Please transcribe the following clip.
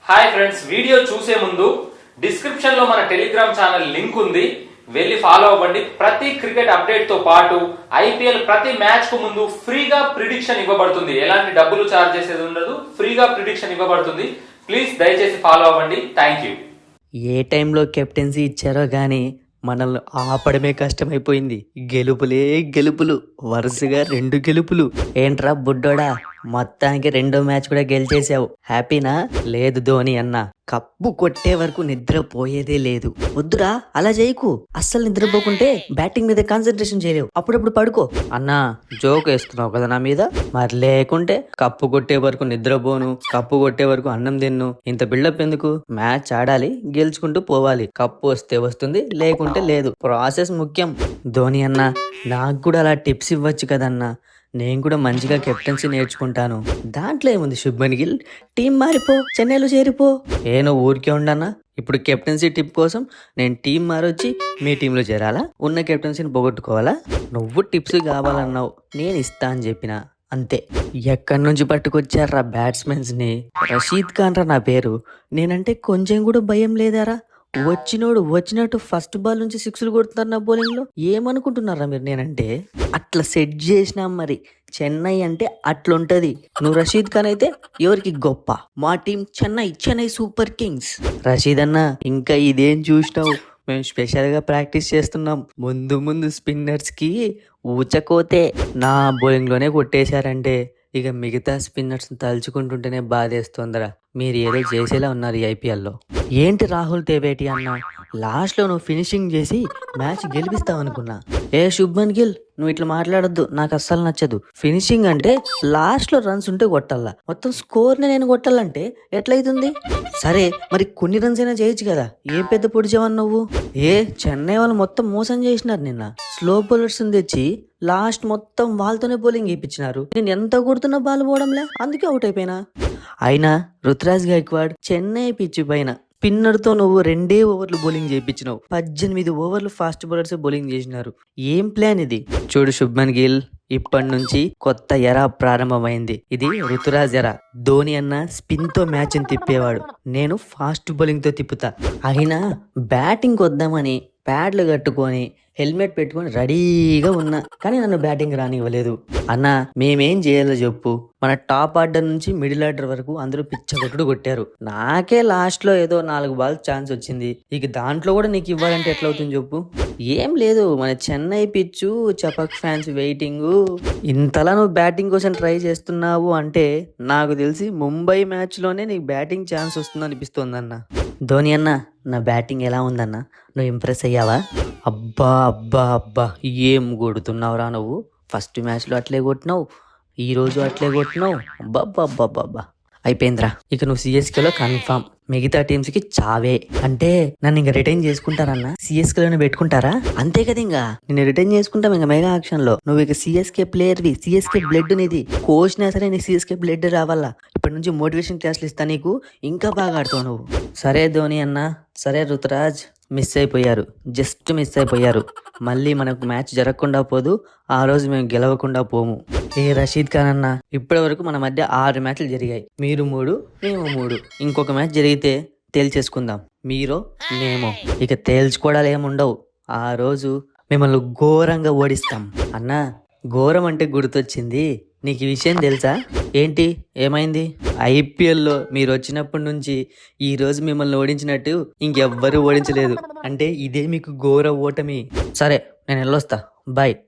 Hi friends, video చూసే ముందు description లో మన టెలిగ్రామ్ ఛానల్ లింక్ ఉంది, వెళ్ళి ఫాలో అవ్వండి. ప్రతి క్రికెట్ అప్డేట్ తో పాటు ఐపీఎల్ ప్రతి మ్యాచ్ కు ముందు ఫ్రీగా ప్రిడిక్షన్ ఇవ్వబడుతుంది. ఎలాంటి డబ్బులు చార్జ్ చేసేది ఉండదు, ఫ్రీగా ప్రిడిక్షన్ ఇవ్వబడుతుంది. ప్లీజ్ దయచేసి ఫాలో అవ్వండి. Thank you. ఏ టైంలో కెప్టెన్సీ ఇచ్చారో కానీ మనల్ని ఆపడమే కష్టమైపోయింది. గెలుపులే గెలుపులు, వరుసగా 2 గెలుపులు. ఏంట్రా బుడ్డోడా, మొత్తానికి 2వ మ్యాచ్ కూడా గెలిచేసావు. హ్యాపీనా? లేదు ధోని అన్న, కప్పు కొట్టే వరకు నిద్రపోయేదే లేదు. వద్దురా అలా చేయకు, అస్సలు నిద్రపోకుంటే బ్యాటింగ్ మీద కాన్సన్ట్రేషన్ చేయలేవు. అప్పుడప్పుడు పడుకో. అన్నా జోక్ వేస్తున్నావు కదా నా మీద? మరి లేకుంటే కప్పు కొట్టే వరకు నిద్రపోను, కప్పు కొట్టే వరకు అన్నం తిన్ను. ఇంత బిల్డప్ ఎందుకు? మ్యాచ్ ఆడాలి, గెలుచుకుంటూ పోవాలి. కప్పు వస్తే వస్తుంది, లేకుంటే లేదు. ప్రాసెస్ ముఖ్యం. ధోని అన్న, నాకు కూడా అలా టిప్స్ ఇవ్వచ్చు కదన్నా, నేను కూడా మంచిగా కెప్టెన్సీ నేర్చుకుంటాను. దాంట్లో ఏముంది శుభ్మన్ గిల్, టీం మారిపో, చెన్నైలో చేరిపో. నువ్వు ఊరికే ఉండన్నా? ఇప్పుడు కెప్టెన్సీ టిప్ కోసం నేను టీం మారొచ్చి మీ టీంలో చేరాలా? ఉన్న కెప్టెన్సీని పోగొట్టుకోవాలా? నువ్వు టిప్స్ కావాలన్నావు, నేను ఇస్తా అని చెప్పిన అంతే. ఎక్కడి నుంచి పట్టుకొచ్చారా బ్యాట్స్మెన్స్ని? రషీద్ ఖాన్ రా నా పేరు. నేనంటే కొంచెం కూడా భయం లేదారా? వచ్చినోడు వచ్చినట్టు ఫస్ట్ బాల్ నుంచి 6లు కొడుతున్నారు నా బౌలింగ్ లో. ఏమనుకుంటున్నారా మీరు నేనంటే? అట్లా సెట్ చేసినాం. మరి చెన్నై అంటే అట్లుంటది. నువ్వు రషీద్ ఖాన్ అయితే ఎవరికి గొప్ప? మా team Chennai super kings. Rashid అన్న, ఇంకా ఇదేం చూసినావు? మేము స్పెషల్ గా ప్రాక్టీస్ చేస్తున్నాం. ముందు స్పిన్నర్స్ కి ఊచకోతే నా బౌలింగ్ లోనే కొట్టేశారంటే ఇక మిగతా స్పిన్నర్స్ తలుచుకుంటుంటేనే బాధేస్తోందరా. మీరు ఏదో చేసేలా ఉన్నారు ఈ ఐపీఎల్లో. ఏంటి రాహుల్ తేవేటి అన్న, లాస్ట్ లో నువ్వు ఫినిషింగ్ చేసి మ్యాచ్ గెలిపిస్తావు అనుకున్నా. శుభ్మన్ గిల్, నువ్వు ఇట్లా మాట్లాడొద్దు, నాకు అస్సలు నచ్చదు. ఫినిషింగ్ అంటే లాస్ట్ లో రన్స్ ఉంటే కొట్టాలా, మొత్తం స్కోర్ ని నేను కొట్టాలంటే ఎట్లయితుంది? సరే మరి కొన్ని రన్స్ అయినా చేయొచ్చు కదా, ఏం పెద్ద పొడిచావని నువ్వు. చెన్నై వాళ్ళు మొత్తం మోసం చేసినారు నిన్న. స్లో బౌలర్స్ తెచ్చి లాస్ట్ మొత్తం వాళ్ళతోనే బౌలింగ్ వేయించినారు. నేను ఎంత కొడుతున్నా బాల్ పోవడంలే, అందుకే అవుట్ అయిపోయినా. అయినా రుతురాజ్ గైక్వాడ్ చెన్నై పిచ్చి పైన స్పిన్నర్ తో నువ్వు 2 ఓవర్లు బౌలింగ్ చేయించినావు. 18 ఓవర్లు ఫాస్ట్ బౌలర్స్ బౌలింగ్ చేసినారు. ఏం ప్లాన్ ఇది? చూడు శుభ్మన్ గిల్, ఇప్పటి నుంచి కొత్త ఎరా ప్రారంభమైంది. ఇది రుతురాజ్ ఎరా. ధోని అన్న స్పిన్ తో మ్యాచ్ ని తిప్పేవాడు, నేను ఫాస్ట్ బౌలింగ్ తో తిప్పుతా. అయినా బ్యాటింగ్ వద్దామని ప్యాడ్లు కట్టుకొని హెల్మెట్ పెట్టుకొని రెడీగా ఉన్నా, కానీ నన్ను బ్యాటింగ్ రానివ్వలేదు. అన్న, మేమేం చేయాలో చెప్పు? మన టాప్ ఆర్డర్ నుంచి మిడిల్ ఆర్డర్ వరకు అందరూ పిచ్చగొట్టుడు కొట్టారు. నాకే లాస్ట్ లో ఏదో 4 బాల్ ఛాన్స్ వచ్చింది. ఇక దాంట్లో కూడా నీకు ఇవ్వాలంటే ఎట్లా అవుతుంది చెప్పు? ఏం లేదు, మన చెన్నై పిచ్చు, చపక్ ఫ్యాన్స్ వెయిటింగ్. ఇంతలా నువ్వు బ్యాటింగ్ కోసం ట్రై చేస్తున్నావు అంటే నాకు తెలిసి ముంబై మ్యాచ్ లోనే నీకు బ్యాటింగ్ ఛాన్స్ వస్తుంది అనిపిస్తుంది అన్న. ధోని అన్న, నా బ్యాటింగ్ ఎలా ఉందన్న? నువ్వు ఇంప్రెస్ అయ్యావా? అబ్బా ఏం కొడుతున్నావురా నువ్వు. ఫస్ట్ మ్యాచ్లో అట్లే కొట్టినావు, ఈరోజు అట్లే కొట్టినావు. అబ్బా అయిపోయిందిరా. ఇక నువ్వు సిఎస్కేలో కన్ఫామ్, మిగతా టీమ్స్ కి చావే. అంటే నన్ను ఇంకా రిటైన్ చేసుకుంటారన్నా? సిఎస్కేలోనే పెట్టుకుంటారా? అంతే కదా, ఇంకా నేను రిటైన్ చేసుకుంటాం ఇంకా మెగా యాక్షన్ లో. నువ్వు ఇక సిఎస్కే ప్లేయర్వి, సిఎస్కే బ్లడ్ నీది. కోచ్నా సరే నీకు సిఎస్కే బ్లడ్ రావాలా. ఇప్పటి నుంచి మోటివేషన్ క్లాసులు ఇస్తా నీకు, ఇంకా బాగా ఆడుతావు నువ్వు. సరే ధోని అన్న, సరే రుతురాజ్, మిస్ అయిపోయారు, జస్ట్ మిస్ అయిపోయారు. మళ్ళీ మనకు మ్యాచ్ జరగకుండా పోదు, ఆ రోజు మేము గెలవకుండా పోము. రషీద్ ఖాన్ అన్న, ఇప్పటి వరకు మన మధ్య 6 మ్యాచ్లు జరిగాయి. మీరు 3, మేము 3. ఇంకొక మ్యాచ్ జరిగితే తేల్చేసుకుందాం, మీరో మేమో. ఇక తేల్చుకోవడాలు ఏముండవు. ఆ రోజు మిమ్మల్ని ఘోరంగా ఓడిస్తాం. అన్నా, ఘోరం అంటే గుర్తొచ్చింది, నీకు ఈ విషయం తెలుసా? ఏంటి, ఏమైంది? ఐపీఎల్లో మీరు వచ్చినప్పటి నుంచి ఈ రోజు మిమ్మల్ని ఓడించినట్టు ఇంకెవ్వరూ ఓడించలేదు. అంటే ఇదే మీకు ఘోర ఓటమి. సరే నేను వెళ్ళొస్తా, బాయ్.